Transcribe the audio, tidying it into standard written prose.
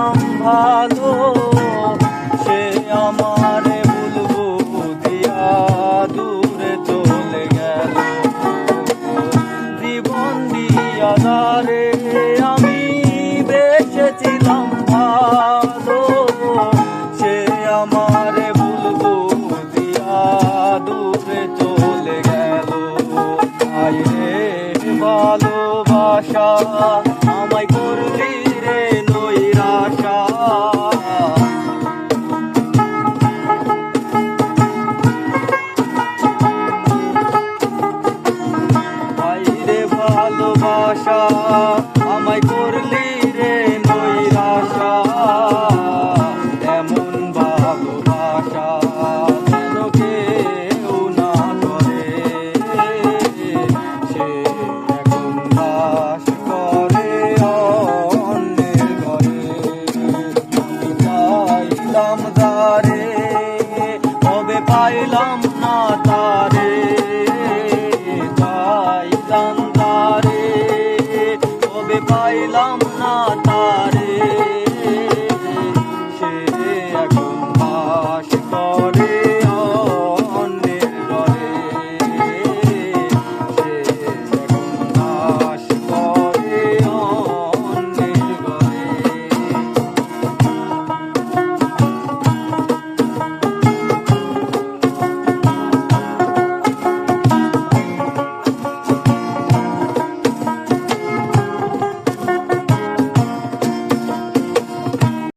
বেঁচেছিলাম ভালো, সে আমারে ভুলবো দিয়া দূরে চলে গেল। জীবন দিয়া তারে আমি বেঁচেছিলাম ভালো, সে আমারে ভুলবো দিয়া দূরে চলে গেল। আইরে ভালোবাসা আমায় করলি রে নৈরাশা, আইরে ভালোবাসা আমায় করলি রে নৈরাশা। এমন ভালোবাসা যেন কেউ না করে, সে এখন বাস করে অন্যের ঘরে। চাইলাম তারে তবে পাইলাম না তারে, চাইলাম তারে তবে পাইলাম